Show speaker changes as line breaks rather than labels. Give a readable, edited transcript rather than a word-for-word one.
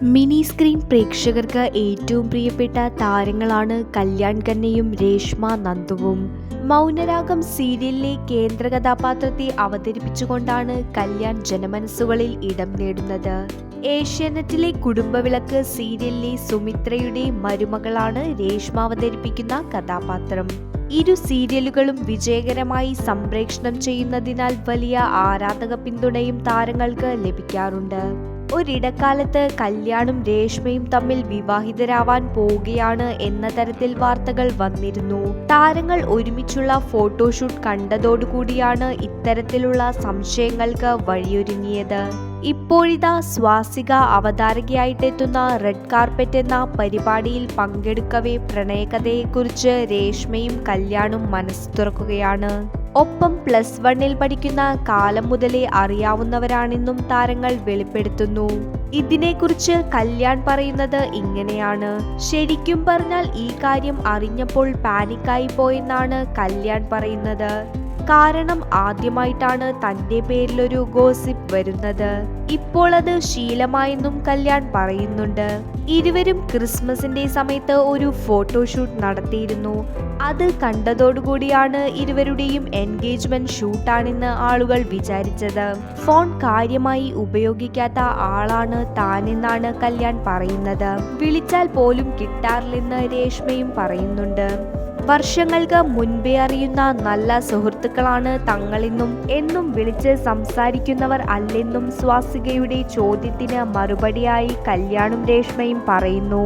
Mini screen പ്രേക്ഷകർക്ക് ഏറ്റവും പ്രിയപ്പെട്ട താരങ്ങളാണ് കല്യാൺ ഖന്നയും രേഷ്മ നന്ദുവും. മൗനരാഗം സീരിയലിലെ കേന്ദ്ര കഥാപാത്രത്തെ അവതരിപ്പിച്ചുകൊണ്ടാണ് കല്യാൺ ജനമനസ്സുകളിൽ ഇടം നേടുന്നത്. ഏഷ്യാനെറ്റിലെ കുടുംബവിളക്ക് സീരിയലിലെ സുമിത്രയുടെ മരുമകളാണ് രേഷ്മ അവതരിപ്പിക്കുന്ന കഥാപാത്രം. ഇരു സീരിയലുകളും വിജയകരമായി സംപ്രേഷണം ചെയ്യുന്നതിനാൽ വലിയ ആരാധക പിന്തുണയും താരങ്ങൾക്ക് ലഭിക്കാറുണ്ട്. ഒരിടക്കാലത്ത് കല്യാണും രേഷ്മയും തമ്മിൽ വിവാഹിതരാവാൻ പോവുകയാണ് എന്ന തരത്തിൽ വാർത്തകൾ വന്നിരുന്നു. താരങ്ങൾ ഒരുമിച്ചുള്ള ഫോട്ടോഷൂട്ട് കണ്ടതോടുകൂടിയാണ് ഇത്തരത്തിലുള്ള സംശയങ്ങൾക്ക് വഴിയൊരുങ്ങിയത്. ഇപ്പോഴിതാ സ്വാസിക അവതാരകയായിട്ടെത്തുന്ന റെഡ് കാർപ്പറ്റ് എന്ന പരിപാടിയിൽ പങ്കെടുക്കവേ പ്രണയകഥയെക്കുറിച്ച് രേഷ്മയും കല്യാണും മനസ്സ് തുറക്കുകയാണ്. ഒപ്പം +1 പഠിക്കുന്ന കാലം മുതലേ അറിയാവുന്നവരാണെന്നും താരങ്ങൾ വെളിപ്പെടുത്തുന്നു. ഇതിനെക്കുറിച്ച് കല്യാൺ പറയുന്നത് ഇങ്ങനെയാണ്: ശരിക്കും പറഞ്ഞാൽ ഈ കാര്യം അറിഞ്ഞപ്പോൾ പാനിക്കായി പോയെന്നാണ് കല്യാൺ പറയുന്നത്. കാരണം ആദ്യമായിട്ടാണ് തന്റെ പേരിലൊരു ഗോസിപ്പ് വരുന്നത്. ഇപ്പോൾ അത് ശീലമായെന്നും കല്യാൺ പറയുന്നുണ്ട്. ഇരുവരും ക്രിസ്മസിന്റെ സമയത്ത് ഒരു ഫോട്ടോഷൂട്ട് നടത്തിയിരുന്നു. അത് കണ്ടതോടുകൂടിയാണ് ഇരുവരുടെയും എൻഗേജ്മെന്റ് ഷൂട്ടാണെന്ന് ആളുകൾ വിചാരിച്ചത്. ഫോൺ കാര്യമായി ഉപയോഗിക്കാത്ത ആളാണ് താനെന്നാണ് കല്യാൺ പറയുന്നത്. വിളിച്ചാൽ പോലും കിട്ടാറില്ലെന്ന് രേഷ്മയും പറയുന്നുണ്ട്. വർഷങ്ങൾക്ക് മുൻപേ അറിയുന്ന നല്ല സുഹൃത്തുക്കളാണ് തങ്ങളെന്നും എന്നും വിളിച്ച് സംസാരിക്കുന്നവർ അല്ലെന്നും സ്വാസികയുടെ ചോദ്യത്തിന് മറുപടിയായി കല്യാണും രേഷ്മയും പറയുന്നു.